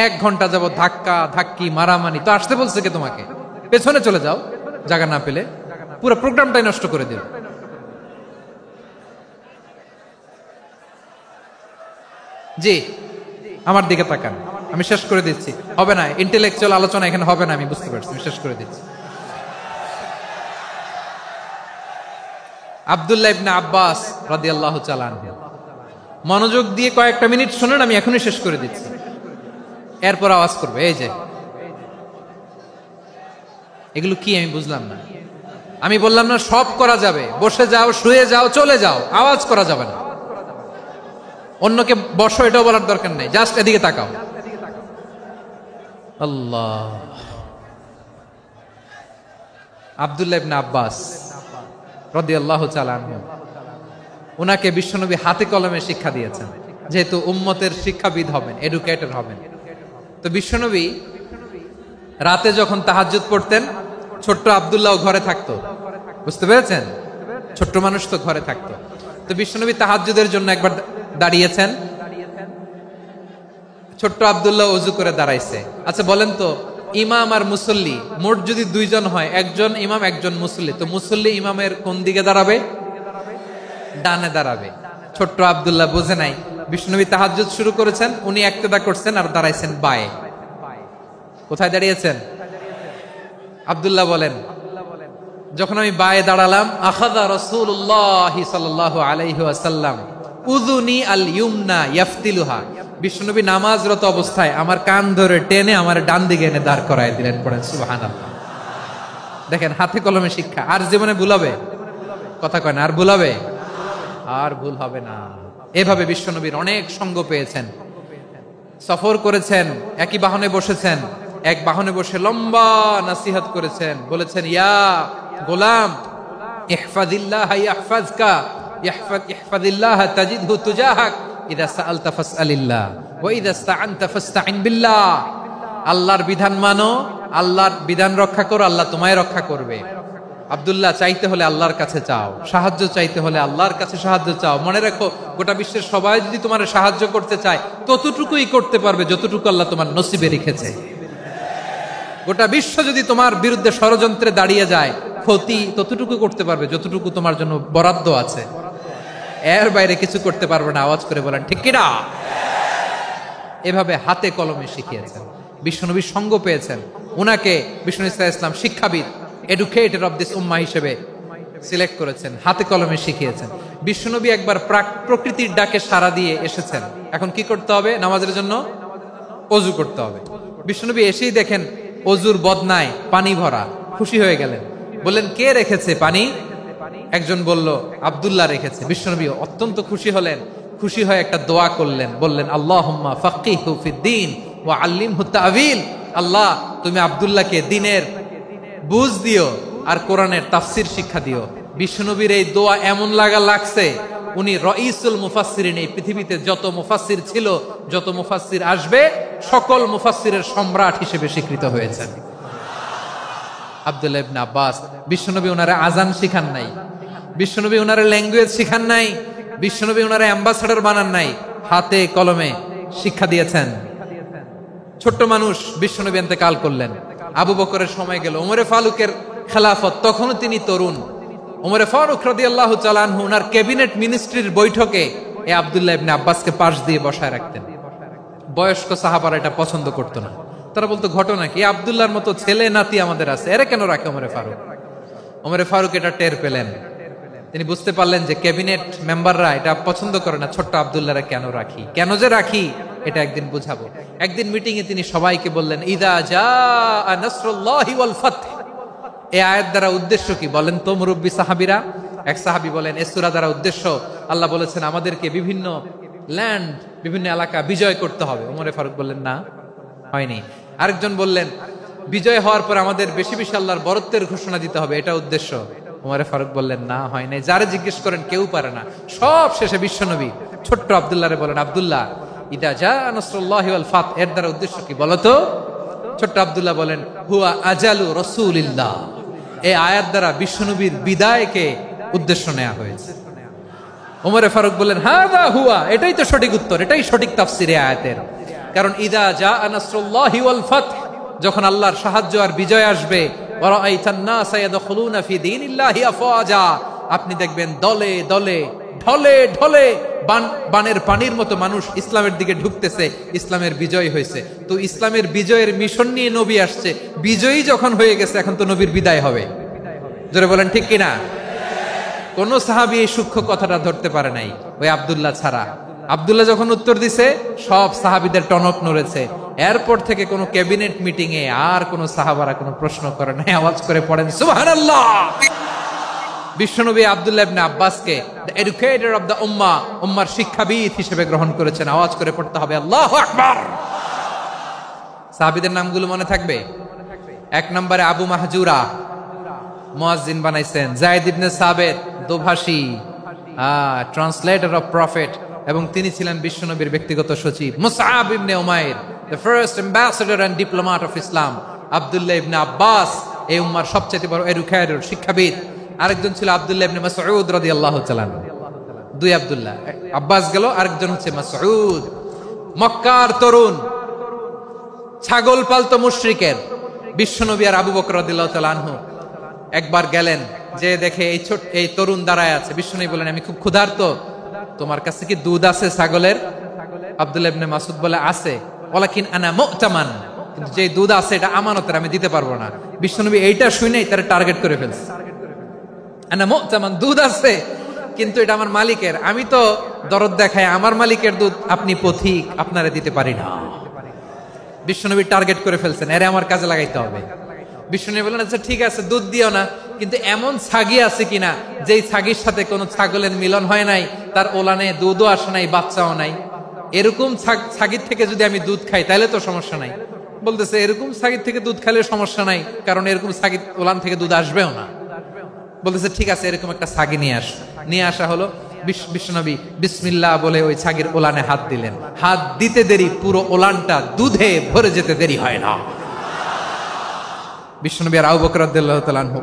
1 ঘন্টা যাবত ধাক্কা ধাক্কি মারামারি। তো আসতে বলছে কে তোমাকে? পেছনে চলে যাও, জায়গা না পেলে। পুরো প্রোগ্রামটাই নষ্ট করে দিল। জি, আমার দিকে তাকান, আমি শেষ করে দিচ্ছি। হবে না, ইন্টেলেকচুয়াল আলোচনা এখানে হবে না, আমি বুঝতে পারছি, আমি শেষ করে দিচ্ছি। আব্দুল্লাহ ইবনে আব্বাস রাদিয়াল্লাহু তাআলা আনহু, মনোযোগ দিয়ে কয়েকটা মিনিট শুনুন, আমি এখনই শেষ করে দিচ্ছি, এরপর আওয়াজ করবে। এই যে এগুলো কি আমি বুঝলাম না। আমি বললাম না সব করা যাবে, বসে যাও, শুয়ে যাও, চলে যাও, আওয়াজ করা যাবে না। অন্যকে বসো এটাও বলার দরকার নেই, জাস্ট এদিকে তাকাও। আল্লাহ। আব্দুল্লাহ ইবনে আব্বাস রাদিয়াল্লাহু তাআলা আনহু, উনাকে বিশ্বনবী হাতে কলমে শিক্ষা দিয়েছেন, যেহেতু উম্মতের শিক্ষাবিদ হবেন, এডুকেটর হবেন। তো বিশ্বনবী রাতে যখন তাহাজ্জুদ পড়তেন, ছোট্ট আব্দুল্লাহ ঘরে থাকতো। বুঝতে পেরেছেন? ছোট্ট মানুষ তো ঘরে থাকতো। তো বিশ্বনবী তাহাজ্জুদের জন্য একবার দাঁড়িয়েছেন, ছোট্ট আব্দুল্লাহ ওযু করে দাঁড়াইছে। আচ্ছা বলেন তো, ইমাম আর মুসল্লি মোট যদি 2 জন হয়, একজন ইমাম একজন মুসল্লি, তো মুসল্লি ইমামের কোন দিকে দাঁড়াবে? ডানে দাঁড়াবে। ছোট্ট আব্দুল্লাহ বুঝে নাই, বিশ্বনবী তাহাজ্জুদ শুরু করেছেন, উনি ইক্তেদা করছেন আর দাঁড়াইছেন বায়ে। কোথায় দাঁড়িয়েছেন? আব্দুল্লাহ বলেন, যখন আমি বায়ে দাঁড়ালাম, আখাযা রাসূলুল্লাহ সাল্লাল্লাহু আলাইহি ওয়াসাল্লাম উযুনি আল ইউমনা ইয়াফতিলুহা, বিশ্বনবী নামাজরত অবস্থায় আমার কান ধরে টেনে আমার ডান দিকে এনে দাঁড় করায় দিলেন। পড়েন সুবহানাল্লাহ। দেখেন হাতে কলমে শিক্ষা, আর জীবনে ভুলাবে? কথা কয় না, আর ভুলাবে? আর ভুল হবে না। এভাবে বিশ্বনবীর অনেক সঙ্গ পেয়েছেন, সফর করেছেন, একই বাহনে বসেছেন, এক বাহনে বসে লম্বা নাসিহত করেছেন, বলেছেন ইয়া গোলাম ইহফাজিল্লাহ ইয়াহফাজকা ইহফাজিল্লাহ তাজিদহু তুজাহাক ইযা সাআলতা ফাসআলিল্লাহ ওয়া ইযা ইসতাআনতা ফাসতাইন বিল্লাহ। আল্লাহর বিধান মানো, আল্লাহর বিধান রক্ষা করো, আল্লাহ তোমায় রক্ষা করবে। আব্দুল্লাহ, চাইতে হলে আল্লাহর কাছে চাও, সাহায্য চাইতে হলে আল্লাহর কাছে সাহায্য চাও। মনে রাখো, গোটা বিশ্বের সবাই যদি তোমার সাহায্য করতে চায় ততটুকুই করতে পারবে যতটুকু আল্লাহ তোমার নসিবে রেখেছে। গোটা বিশ্ব যদি তোমার বিরুদ্ধে ষড়যন্ত্রে দাঁড়িয়ে যায়, ক্ষতি ততটুকু করতে পারবে যতটুকু তোমার জন্য বরাদ্দ আছে, এর বাইরে কিছু করতে পারবে না। আওয়াজ করে বলেন ঠিক কিনা? এভাবে হাতে কলমে শিখিয়েছেন, বিশ্বনবীর সঙ্গ পেয়েছেন। উনাকে বিষ্ণু ইসলাম শিক্ষাবিদ, এডুকেটর অফ দিস উম্মাহ হিসেবে সিলেক্ট করেছেন, হাতে কলমে শিখিয়েছেন। বিশ্বনবী একবার প্রকৃতির ডাকে সাড়া দিয়ে এসেছেন। এখন কি করতে হবে? নামাজের জন্য অজু করতে হবে। বিশ্বনবী এসেই দেখেন অজুর বদনায় পানি ভরা, খুশি হয়ে গেলেন, বললেন কে রেখেছে পানি? একজন বলল আব্দুল্লাহ রেখেছে। বিশ্বনবী অত্যন্ত খুশি হলেন, খুশি হয়ে একটা দোয়া করলেন, বললেন আল্লাহুম্মা ফাক্কিহু ফিদ্দীন ওয়া আল্লিমহু তা'ওয়ীল। আল্লাহ, তুমি আব্দুল্লাহকে দ্বীনের বুঝ দিও আর কোরআনের তাফসীর শিক্ষা দিও। বিশ্বনবীর এই দোয়া এমন লাগছে, উনি রাইসুল মুফাসসিরিন, এই পৃথিবীতে যত মুফাসসির ছিল, যত মুফাসসির আসবে, সকল মুফাসসিরের সম্রাট হিসেবে স্বীকৃত হয়েছেন। আব্দুল্লাহ ইবনে আব্বাস, বিশ্বনবী ওনারে আজান শিখান নাই, বিশ্বনবী ওনারে ল্যাঙ্গুয়েজ শিখান নাই, বিশ্বনবী ওনারে অ্যাম্বাসাডর বানান নাই, হাতে কলমে শিক্ষা দিয়েছেন। ছোট্ট মানুষ, বিশ্বনবী ইন্তেকাল করলেন, আবু বকরের সময় গেল, ওমরে ফারুকের খেলাফত, তখনও তিনি তরুণ। ওমরে ফারুক রাদিয়াল্লাহু তাআলা আনহু ওনার ক্যাবিনেট মিনিস্ট্রির বৈঠকে এই আব্দুল্লাহ ইবনে আব্বাসকে পাশ দিয়ে বসায় রাখতেন। বয়স্ক সাহাবারা এটা পছন্দ করতো না, তারা বলতো ঘটনা কি, আব্দুল্লাহর মতো ছেলে নাতি আমাদের আছে, এরা কেন রাখে ওমরে ফারুক? ওমরে ফারুক এটা টের পেলেন, তিনি বুঝতে পারলেন যে ক্যাবিনেট মেম্বাররা এটা পছন্দ করে না, ছোট্ট আব্দুল্লাহরা কেন রাখি, কেন যে রাখি, এটা একদিন বুঝাবো। একদিন মিটিং এ তিনি সবাইকে বললেন ইদা জাআ নাসরুল্লাহি ওয়াল ফাতহ। এই আয়াত দ্বারা উদ্দেশ্য কি বলেন তো মুরব্বী সাহাবীরা? এক সাহাবী বলেন এই সূরা দ্বারা উদ্দেশ্য, আল্লাহ বলেছেন আমাদেরকে বিভিন্ন ল্যান্ড, বিভিন্ন এলাকা বিজয় করতে হবে। ওমরে ফারুক বললেন না, হয়নি। আরেকজন বললেন বিজয় হওয়ার পর আমাদের বেশি বেশি আল্লাহর বরত্বের ঘোষণা দিতে হবে, এটা উদ্দেশ্য। ওমরে ফারুক বললেন না, হয় নাই। যারা জিজ্ঞেস করেন কেউ পারে না। সব শেষে বিশ্বনবী ছোট্ট আব্দুল্লাহরে বলেন আব্দুল্লাহ ইদা জাআ নাসরুল্লাহি ওয়াল ফাতহ, এর দ্বারা উদ্দেশ্য কি বলো তো? ছোট্ট আব্দুল্লাহ বলেন হুয়া আজালু রাসূলিল্লাহ। এই আয়াত দ্বারা বিশ্বনবীর বিদায়কে উদ্দেশ্য নেওয়া হয়েছে। ওমরে ফারুক বললেন হাযা হুয়া, এটাই তো সঠিক উত্তর, এটাই সঠিক তাফসীর এই আয়াতের। কারণ ইদা জাআ নাসরুল্লাহি ওয়াল ফাতহ, যখন আল্লাহর সাহায্য আর বিজয় আসবে, ওয়া রাআইতান নাসা ইয়াদখুলুনা ফি দীনিল্লাহি আফওয়াজা, আপনি দেখবেন দলে দলে, ঢলে ঢলে, বানের পানির মতো মানুষ ইসলামের দিকে ঢুকতেছে, ইসলামের বিজয় হয়েছে। তো ইসলামের বিজয়ের মিশন নিয়ে নবী আসছে, বিজয়ী যখন হয়ে গেছে এখন তো নবীর বিদায় হবে। জোরে বলেন ঠিক কিনা? কোন সাহাবী এই সূক্ষ্ম কথাটা ধরতে পারে নাই, ওই আব্দুল্লাহ ছাড়া। আব্দুল্লাহ যখন উত্তর দিছে সব সাহাবীদের টনক নড়েছে। এরপর থেকে কোন ক্যাবিনেট মিটিং এ আর কোন সাহাবারা কোনো প্রশ্ন করে নাই। আওয়াজ করে পড়েন সুবহানাল্লাহ। বিশ্বনবী আব্দুল্লাহ ইবনে আব্বাসকে দ্য এডুকেটর অফ দ্য উম্মাহ, উম্মার শিক্ষাবিদ হিসেবে গ্রহণ করেছেন। আওয়াজ করে পড়তে হবে আল্লাহু আকবার। সাহাবীদের নামগুলো মনে থাকবে? এক নম্বরে আবু মাহজুরা, মুয়াজ্জিন বানাইছেন। যায়েদ ইবনে সাবিত, দোভাষী, ট্রান্সলেটর অফ প্রফেট, এবং তিনি ছিলেন বিশ্বনবীর ব্যক্তিগত সচিব। মুসআব ইবনে উমাইর, the first ambassador and diplomat of Islam. আব্দুল্লাহ ইবনে আব্বাস, এই উম্মার সবচেয়ে বড় এডুকেটর, শিক্ষাবিদ। আরেকজন ছিল আব্দুল্লাহ ইবনে মাসউদ রাদিয়াল্লাহু তাআলা। দুই আব্দুল্লাহ, আব্বাস গেল, আরেকজন হচ্ছে মাসউদ। মক্কার তরুণ, ছাগল পালতো মুশরিকের। বিশ্বনবী আর আবু বকর রাদিয়াল্লাহু তাআলা আনহু একবার গেলেন, যে দেখে এই তরুণ দাঁড়ায় আছে। বিশ্বনবী বলেন আমি খুব ক্ষুধার্ত, তোমার কাছে কি দুধ আছে ছাগলের? আব্দুল্লাহ ইবনে মাসউদ বলে আছে। ওয়ালাকিন আনা মু'তামান, কিন্তু যে দুধ আছে এটা আমানতের, আমি দিতে পারবো না। বিশ্বনবী এইটা শুনেই তার টার্গেট করে ফেলছে। আনা মু'তামান, দুধ আছে কিন্তু এটা আমার মালিকের, আমি তো দরদ দেখাই, আমার মালিকের দুধ আপনি পথিক, আপনারে দিতে পারি না। বিশ্বনবী টার্গেট করে ফেলছেন, এরে আমার কাজে লাগাইতে হবে। বিষ্ণু বললেন, আচ্ছা ঠিক আছে, দুধ দিও না, কিন্তু এমন ছাগি আছে কিনা যেই ছাগির সাথে কোনো ছাগলের মিলন হয় নাই, তার ওলানে দুধও আসে নাই, বাচ্চাও নাই, এরকম ছাগির থেকে যদি আমি দুধ খাই তাহলে তো সমস্যা নাই। বলতেছে এরকম ছাগির থেকে দুধ খাইলে সমস্যা নাই, কারণ এরকম ছাগির ওলান থেকে দুধ আসবেও না। বলতেছে ঠিক আছে, এরকম একটা ছাগি নিয়ে আসা হলো। বিশ্বনবী বিসমিল্লাহ বলে ওই ছাগির ওলানে হাত দিলেন। হাত দিতে দেরি, পুরো ওলানটা দুধে ভরে যেতে দেরি হয় না। বিশ্বনবী আর আবু বকর রাদিয়াল্লাহু তাআলা আনহু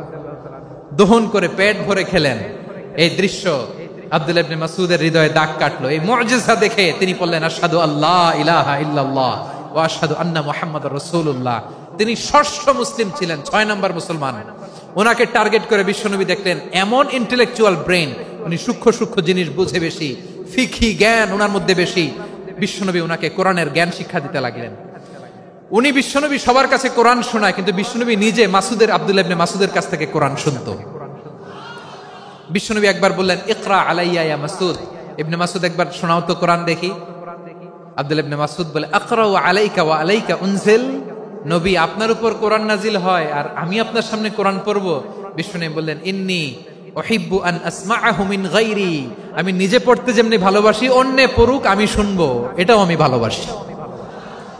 দহন করে পেট ভরে খেলেন। এই দৃশ্য আব্দুল্লাহ ইবনে মাসউদের হৃদয়ে দাগ কাটলো। এই মুআজিজা দেখে তিনি বললেন, আশহাদু আল্লা ইলাহা ইল্লাল্লাহ ওয়া আশহাদু আন্না মুহাম্মাদুর রাসূলুল্লাহ। তিনি ষষ্ঠ মুসলিম ছিলেন, 6 নম্বর মুসলমান। ওনাকে টার্গেট করে বিশ্বনবী দেখলেন এমন ইন্টেলেকচুয়াল ব্রেন, উনি সূক্ষ্ম সূক্ষ্ম জিনিস বুঝে বেশি, ফিকহি জ্ঞান ওনার মধ্যে বেশি। বিশ্বনবী ওনাকে কোরআনের জ্ঞান শিক্ষা দিতে লাগলেন। উনি বিশ্বনবী সবার কাছে কোরআন শোনায়, কিন্তু বিশ্বনবী নিজে আব্দুল্লাহ ইবনে মাসউদের কাছ থেকে কোরআন শুনতো। বিশ্বনবী একবার বললেন, ইকরা আলাইয়া ইয়া মাসউদ। ইবনে মাসউদ একবার শোনাও তো কোরআন দেখি। আব্দুল্লাহ ইবনে মাসউদ বলে, আকরাউ আলাইকা ওয়া আলাইকা উনজিল। নবী, আপনার উপর কোরআন নাজিল হয় আর আমি আপনার সামনে কোরআন পড়ব। বিশ্বনবী বললেন, ইন্নী উহিব্বু আন আসমাআহু মিন গায়রি। আমি নিজে পড়তে যেমনি ভালোবাসি, অন্যে পড়ুক আমি শুনবো, এটাও আমি ভালোবাসি।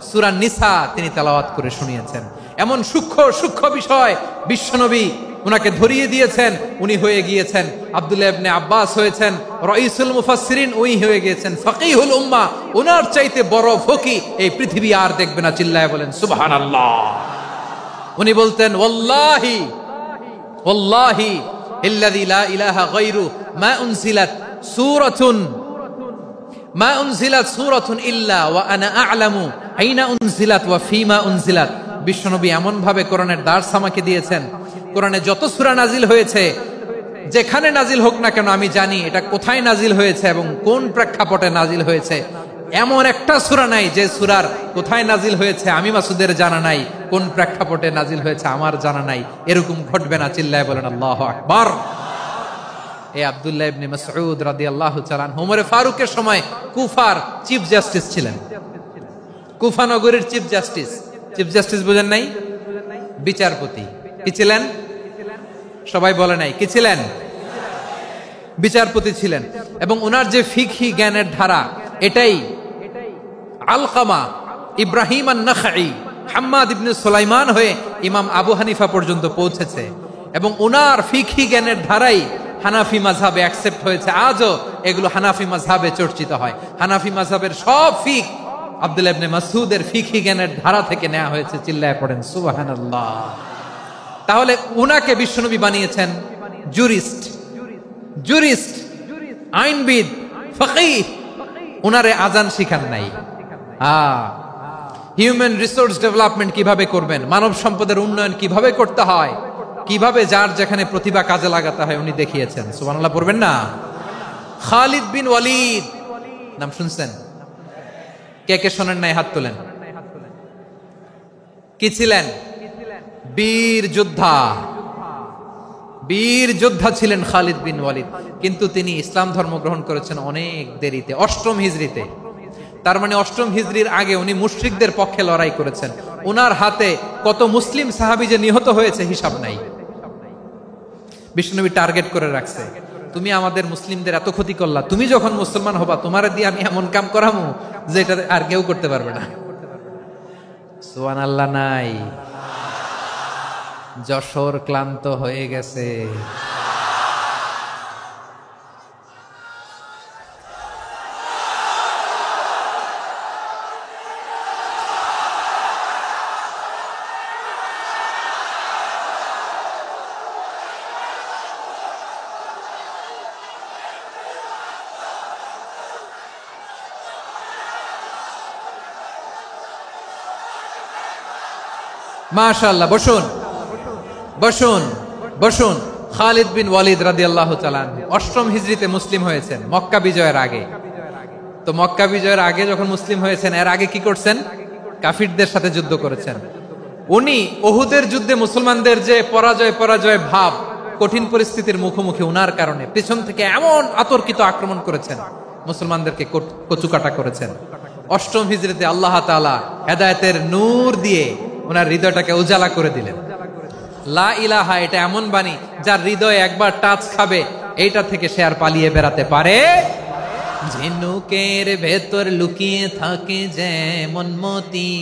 সূরা নিসা তিনি তেলাওয়াত করে শুনিয়েছেন। এমন সূক্ষ্ম সূক্ষ্ম বিষয় বিশ্বনবী উনাকে ধরিয়ে দিয়েছেন। উনি হয়ে গিয়েছেন আব্দুল্লাহ ইবনে আব্বাস, হয়েছেন রাইসুল মুফাসসিরিন, উনি হয়ে গিয়েছেন ফাকিহুল উম্মাহ। ওনার চাইতে বড় ফকি এই পৃথিবী আর দেখবে না। চিল্লায় বলেন সুবহানাল্লাহ। উনি বলতেন, ওয়াল্লাহি ওয়াল্লাহি ইল্লাযী লা ইলাহা গায়রু মা উনজিলাত সূরাতুন ইল্লা ওয়া আনা আ'লামু আইনা উনজিলাত ওয়া ফীমা উনজিলাত। বিশ্বনবী এমন ভাবে কোরআনের দার্স আমাকে দিয়েছেন, কোরআনে যত সূরা নাজিল হয়েছে, যেখানে নাজিল হোক না কেন আমি জানি এটা কোথায় নাজিল হয়েছে এবং কোন প্রেক্ষাপটে নাজিল হয়েছে। এমন একটা সূরা নাই যে সূরার কোথায় নাজিল হয়েছে আমি মাসুদের জানা নাই, কোন প্রেক্ষাপটে নাজিল হয়েছে আমার জানা নাই। এরকম ঘটবে না। চিল্লায় বলেন আল্লাহু আকবার। এই আব্দুল্লাহ ইবনে মাসউদ রাদিয়াল্লাহু তাআলা আনহু ওমর ফারুকের সময় কুফার চিফ জাস্টিস ছিলেন। কুফা নগরীর চিফ জাস্টিস। চিফ জাস্টিস বুঝেন নাই? বিচারপতি। কি ছিলেন? সবাই বলে নাই, কি ছিলেন? বিচারপতি ছিলেন। এবং ওনার যে ফিকহি জ্ঞানের ধারা, এটাই আলকামা, ইব্রাহিম আন-নাখাই, হাম্মাদ ইবনে সুলাইমান হয়ে ইমাম আবু হানিফা পর্যন্ত পৌঁছেছে। এবং ওনার ফিকহি জ্ঞানের ধারাই হানাফি মাযহাবে অ্যাকসেপ্ট হয়েছে। আজও এগুলো হানাফি মাযহাবে চর্চিত হয়। হানাফি মাযহাবের সব ফিক আব্দুল্লাহ ইবনে মাসউদের ফিকহি জ্ঞানের ধারা থেকে নেওয়া হয়েছে। চিল্লায় পড়েন সুবহানাল্লাহ। তাহলে উনাকে বিশ্বনবী বানিয়েছেন জুরিস্ট, আইনবিদ, ফাকিহ। উনারে আজান শিখান নাই। হিউম্যান রিসোর্স ডেভেলপমেন্ট কিভাবে করবেন, মানব সম্পদের উন্নয়ন কিভাবে করতে হয়, কিভাবে যার যেখানে প্রতিভা কাজে লাগাতে হয় উনি দেখিয়েছেন। সুবহানাল্লাহ পড়বেন না? খালিদ বিন ওয়ালিদ নাম শুনছেন? কে কে শোনেন নাই হাত তোলেন। কি ছিলেন? বীর যোদ্ধা ছিলেন খালিদ বিন ওয়ালিদ। কিন্তু তিনি ইসলাম ধর্ম গ্রহণ করেছেন অনেক দেরিতে, 8ম হিজরিতে। তার মানে 8ম হিজরির আগে উনি মুশরিকদের পক্ষে লড়াই করেছেন। ওনার হাতে কত মুসলিম সাহাবী যে নিহত হয়েছে হিসাব নাই। বিষ্ণুনবী টার্গেট করে রাখছে, তুমি আমাদের মুসলিমদের এত ক্ষতি করলা, তুমি যখন মুসলমান হবা তোমারে দিয়ে আমি এমন কাম করামু যে এটা আর কেউ করতে পারবে না। সুবহানাল্লাহ নাই? যশোর ক্লান্ত হয়ে গেছে। মাশাআল্লাহ। বসুন। খালিদ বিন ওয়ালিদ রাদিয়াল্লাহু তাআলা 8ম হিজরিতে মুসলিম হয়েছেন, মক্কা বিজয়ের আগে। তো মক্কা বিজয়ের আগে যখন মুসলিম হয়েছেন, এর আগে কি করছেন? কাফিরদের সাথে যুদ্ধ করেছেন। উনি উহুদের যুদ্ধে মুসলমানদের যে পরাজয় ভাব, কঠিন পরিস্থিতির মুখোমুখি উনার কারণে পেছন থেকে এমন আতর্কিত আক্রমণ করেছেন, মুসলমানদেরকে কচুকাটা করেছেন। 8ম হিজরিতে আল্লাহ তাআলা হেদায়েতের নূর দিয়ে ওনার হৃদয়টাকে উজালা করে দিলেন। লা ইলাহা এটা এমন বাণী যার হৃদয়ে একবার টাচ খাবে, এইটা থেকে সে আর পালিয়ে বেড়াতে পারে। ঝিনুকের ভেতর লুকিয়ে থাকে যেমন মতি,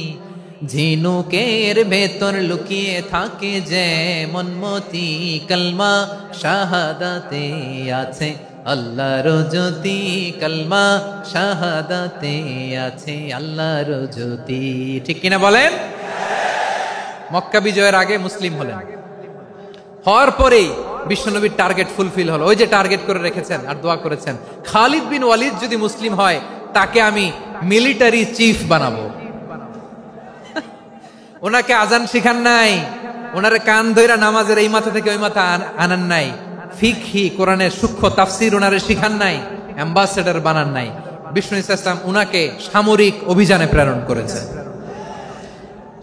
ঝিনুকের ভেতর লুকিয়ে থাকে যেমন মতি, কালমা শাহাদাতে আছে আল্লাহর জ্যোতি, কালমা শাহাদাতে আছে আল্লাহর জ্যোতি। ঠিক কিনা বলেন? মক্কা বিজয়ের আগে মুসলিম হলেন, হওয়ার পরেই বিশ্বনবীর টার্গেট ফুলফিল হলো। ওই যে টার্গেট করে রেখেছেন আর দোয়া করেছেন, খালিদ বিন ওয়ালিদ যদি মুসলিম হয় তাকে আমি মিলিটারি চিফ বানাবো। ওনাকে আজান শিখান নাই, ওনারে কান ধইরা নামাজের এই মাথা থেকে ওই মাথা আনান নাই, ফিকহি কোরআনের সূক্ষ্ম তাফসীর ওনারে শিখান নাই, অ্যাম্বাসেডর বানান নাই। বিষ্ণু ইসলাম উনাকে সামরিক অভিযানে প্রেরণ করেছেন।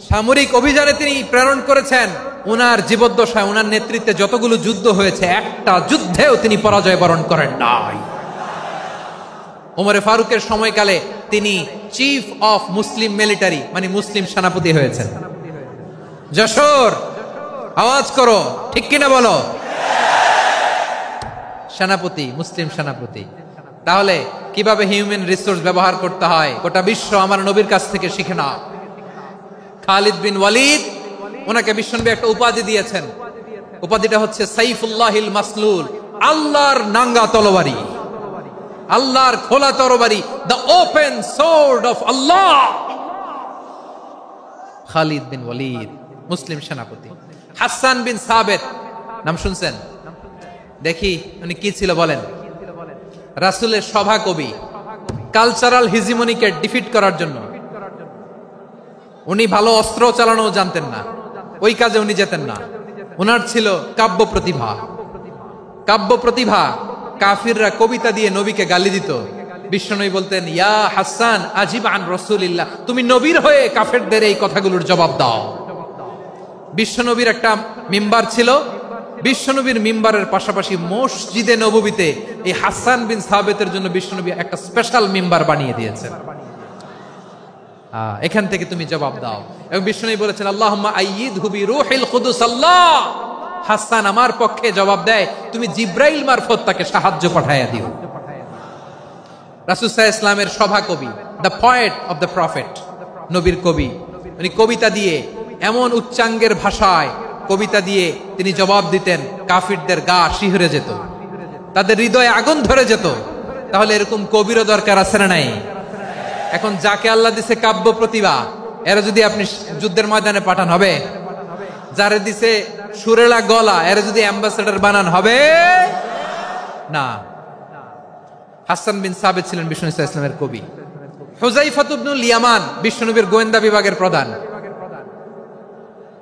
সামরিক অভিযানে তিনি প্রেরণ করেছেন। উনার জীবদ্দশায় উনার নেতৃত্বে যতগুলো যুদ্ধ হয়েছে একটা যুদ্ধেও তিনি পরাজয় বরণ করেন নাই। ওমরে ফারুকের সময়কালে তিনি চিফ অফ মুসলিম মিলিটারি মানে মুসলিম সেনাপতি হয়েছেন। যশোর আওয়াজ করো, ঠিক কিনা বলো? সেনাপতি, মুসলিম সেনাপতি। তাহলে কিভাবে হিউম্যান রিসোর্স ব্যবহার করতে হয় গোটা বিশ্ব আমার নবীর কাছ থেকে শিখে নাও। খালিদ বিন ওয়ালিদ, ওনাকে বিশ্বনবী একটা উপাধি দিয়েছেন। উপাধিটা হচ্ছে সাইফুল্লাহিল মাসলুল, আল্লাহর নাঙ্গা তরবারি, আল্লাহর খোলা তরবারি, দ্য ওপেন সোর্ড অফ আল্লাহ। খালিদ বিন ওয়ালিদ মুসলিম সেনাপতি। হাসান বিন সাবেত নাম শুনছেন? দেখি উনি কি ছিল বলেন। রাসূলের সভা কবি, কালচারাল হিজিমনিকে ডিফিট করার জন্য উনি ভালো অস্ত্র চালানো জানতেন না, ওই কাজে উনি যেতেন না। ওনার ছিল কাব্য প্রতিভা। কাব্য প্রতিভা, কাফিররা কবিতা দিয়ে নবীকে গালি দিত। বিশ্বনবী বলতেন, ইয়া হাসান আজিব আন রাসূলিল্লাহ, তুমি নবীর হয়ে কাফেরদের এই কথাগুলোর জবাব দাও। বিশ্বনবীর একটা মিম্বার ছিল, বিশ্বনবীর মিম্বারের পাশাপাশি মসজিদে নববীতে এই হাসান বিন সাবেতের জন্য বিশ্বনবী একটা স্পেশাল মিম্বার বানিয়ে দিয়েছেন। এখান থেকে তুমি জবাব দাও। এবং বিশ্বনবী বলেছেন, আল্লাহুম্মা আইয়িদহু বিরূহিল কুদুস। আল্লাহ, হাসান আমার পক্ষে জবাব দেয়, তুমি জিব্রাইল মারফত তাকে সাহায্য পাঠাইয়া দিও। রাসূল সাল্লাল্লাহু আলাইহি ওয়াসাল্লামের সভা কবি, the poet of the prophet, নবীর কবি। উনি কবিতা দিয়ে এমন উচ্চাঙ্গের ভাষায় কবিতা দিয়ে তিনি জবাব দিতেন, কাফিরদের গা শিহরে যেত, তাদের হৃদয়ে আগুন ধরে যেত। তাহলে এরকম কবিরও দরকার আছে না নাই? এখন যাকে আল্লাহ দিছে কাব্য প্রতিভা, এরা যদি আপনি যুদ্ধের ময়দানে পাঠান হবে? যারে দিছে সুরেলা গলা, এরা যদি অ্যাম্বাসেডর বানান হবে না। হাসান বিন সাবিত ছিলেন বিষ্ণু ইসলামের কবি। হুযায়ফা ইবনুল ইয়ামান বিশ্বনবীর গোয়েন্দা বিভাগের প্রধান।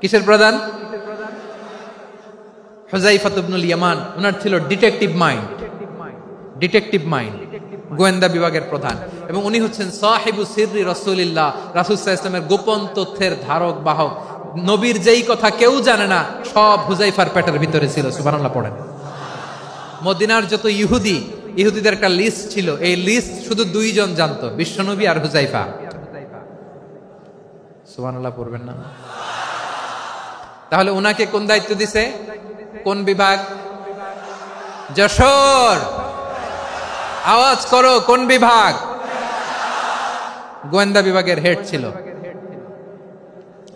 কিসের প্রধান? হুযায়ফা ইবনুল ইয়ামান। ওনার ছিল ডিটেকটিভ মাইন্ড, ডিটেকটিভ মাইন্ড, গোয়েন্দা বিভাগের প্রধান। এবং উনি হচ্ছেন সাহিবু সিররি রাসূলিল্লাহ, রাসূল সাল্লাল্লাহু আলাইহি ওয়াসাল্লামের গোপন তথ্যের ধারক বাহক। নবীর যেই কথা কেউ জানে না, সব হুযায়ফার পেটের ভিতরে ছিল। সুবহানাল্লাহ পড়েন। মদিনার যত ইহুদিদের একটা লিস্ট ছিল, এই লিস্ট শুধু দুইজন জানতো, বিশ্বনবী আর হুযায়ফা। সুবহানাল্লাহ পড়বেন না? তাহলে ওনাকে কোন দায়িত্ব দিছে? কোন বিভাগ? যশোর আওয়াজ করো, কোন বিভাগ? গোয়েন্দা বিভাগের হেড ছিল।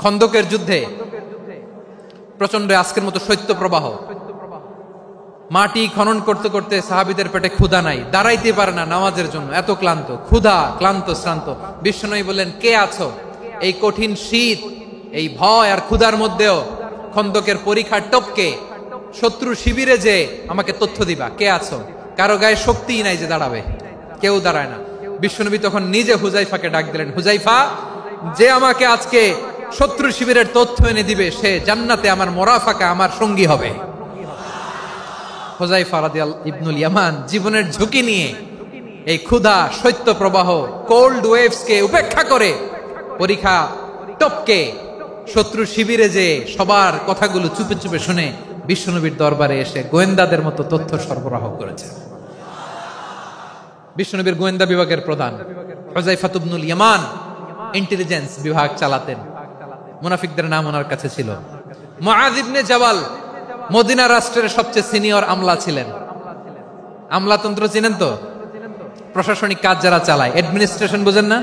খন্দকের যুদ্ধে প্রচন্ড আজকের মতো শৈত্য প্রবাহ, মাটি খনন করতে করতে সাহাবীদের পেটে ক্ষুধা নাই, দাঁড়াইতে পারে না নামাজের জন্য, এত ক্লান্ত, ক্ষুধা, ক্লান্ত, শ্রান্ত। বিশ্বনবী বললেন, কে আছো? এই কঠিন শীত, এই ভয় আর ক্ষুধার মধ্যেও খন্দকের পরীক্ষার টপকে শত্রু শিবিরে যে আমাকে তথ্য দিবা, কে আছো? কারো গায়ে শক্তিই নাই যে দাঁড়াবে, কেউ দাঁড়ায় না। বিশ্বনবী তখন নিজে হুযায়ফাকে ডাক দিলেন, হুযায়ফা, যে আমাকে আজকে শত্রু শিবিরের তথ্য এনে দিবে, সে জান্নাতে আমার মোরাফাকা, আমার সঙ্গী হবে। হুযায়ফা রাদিয়াল্লাহু ইবনুল ইয়ামান জীবনের ঝুঁকি নিয়ে এই ক্ষুধা, শৈত্য প্রবাহ, কোল্ড ওয়েভস কে উপেক্ষা করে পরীক্ষা টপকে শত্রু শিবিরে যে সবার কথাগুলো চুপে চুপে শুনে বিশ্বনবীর দরবারে এসে গোয়েন্দাদের মতো তথ্য সরবরাহ করেছে। বিশ্বনবীর গোয়েন্দা বিভাগের প্রধান হুযায়ফা ইবনুল ইয়ামান ইন্টেলিজেন্স বিভাগ চালাতেন। মুনাফিকদের নাম ওনার কাছে ছিল। মুআয ইবনে জাবাল মদিনা রাষ্ট্রের সবচেয়ে সিনিয়র আমলা ছিলেন। আমলাতন্ত্র চিনেন তো? প্রশাসনিক কাজ যারা চালায়, অ্যাডমিনিস্ট্রেশন বুঝেন না?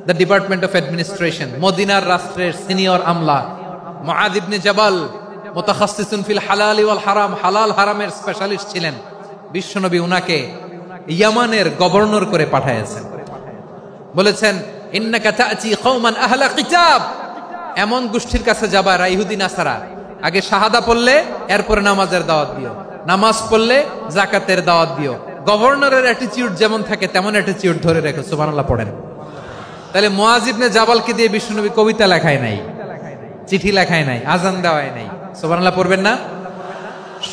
The department of administration. মদিনার রাষ্ট্রের সিনিয়র আমলা মুআয ইবনে জাবাল মুতাখাসসিসুন ফিল হালাল ওয়াল হারাম, হালাল হারামের স্পেশালিস্ট ছিলেন। বিশ্বনবী উনাকে ইয়ামানের গভর্নর করে পাঠাইছেন। বলেছেন ইন্নাকা তা'তি কওমান আহলা কিতাব, এমন গোষ্ঠীর কাছে যাবা যারা ইহুদি নাসারা, আগে শাহাদা পড়লে এরপরে নামাজের দাওয়াত দিও, নামাজ পড়লে যাকাতের দাওয়াত দিও। গভর্নরের অ্যাটিটিউড যেমন থাকে তেমন অ্যাটিটিউড ধরে রেখো। সুবহানাল্লাহ পড়েন। তাহলে মুআয ইবনে জাবালকে দিয়ে বিশ্বনবী কবিতা লেখায় নাই, চিঠি লেখায় নাই, আজান দেওয়ায় নাই। সুবহানাল্লাহ পড়বেন না?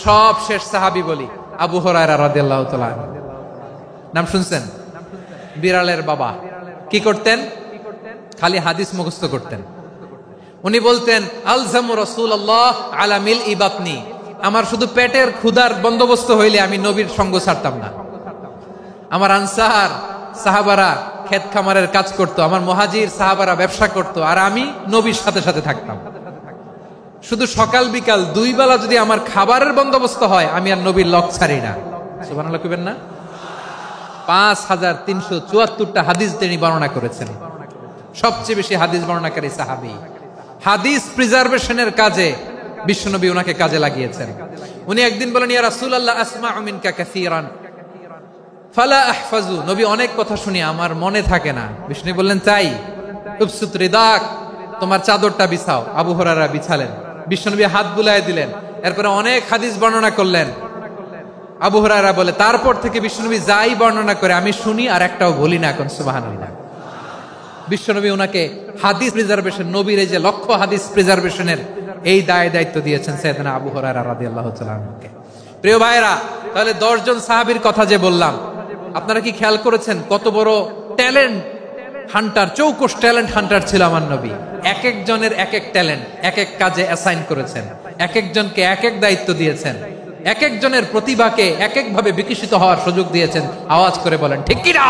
সব শেষ সাহাবী বলি আবু হুরায়রা রাদিয়াল্লাহু তাআলা, নাম শুনছেন? বিড়ালের বাবা। কি করতেন? খালি হাদিস মুখস্থ করতেন। উনি বলতেন আলজামু রাসূলুল্লাহ আলা মিলই বাতনি, আমার শুধু পেটের ক্ষুধার বন্দোবস্ত হইলে আমি নবীর সঙ্গ ছাড়তাম না। আমার আনসার সাহাবারা ক্ষেত খামারের কাজ করতো, আমার মুহাজির সাহাবারা ব্যবসা করতো, আর আমি নবীর সাথে সাথে থাকতাম। শুধু সকাল বিকাল দুই বেলা যদি আমার খাবারের বন্দোবস্ত হয়, আমি আর নবীর লক ছাড়ি না। সুবহানাল্লাহ কইবেন না? 5374টা হাদিস তিনি বর্ণনা করেছেন। সবচেয়ে বেশি হাদিস বর্ণনাকারী সাহাবী। হাদিস প্রিজার্ভেশনের কাজে বিশ্বনবী ওনাকে কাজে লাগিয়েছেন। উনি একদিন বলেন ইয়া রাসূলুল্লাহ আসমাউ মিনকা কাসীরান ফালা আহফাজু, নবী অনেক কথা শুনি আমার মনে থাকে না। বিষ্ণু বললেন তাই? উবসুত রিদাক, তোমার চাদরটা বিছাও। আবু হুরায়রা বিছালেন, বিশ্বনবী হাত বুলায় দিলেন, এরপরে অনেক হাদিস বর্ণনা করলেন। আবু হুরায়রা বলে তারপর থেকে বিশ্বনবী যাই বর্ণনা করে আমি শুনি আর একটাও ভুলি না। এখন সুবহানাল্লাহ। বিশ্বনবী ওনাকে হাদিস প্রিজার্ভেশন, নবীর এই যে লক্ষ্য হাদিস প্রিজার্ভেশনের এই দায়িত্ব দিয়েছেন সাইয়েদনা আবু হুরায়রা রাদিয়াল্লাহু তাআলা আনহুকে। প্রিয় ভাইরা, তাহলে 10 জন সাহাবীর কথা যে বললাম, আপনারা কি খেয়াল করেছেন কত বড় ট্যালেন্ট হান্টার, চৌকস ট্যালেন্ট হান্টার ছিল আমার নবী। এক একজনের এক এক ট্যালেন্ট, এক এক কাজে অ্যাসাইন করেছেন, এক একজনকে এক এক দায়িত্ব দিয়েছেন, এক একজনের প্রতিভাকে এক এক ভাবে বিকশিত হওয়ার সুযোগ দিয়েছেন। আওয়াজ করে বলেন ঠিক কি না?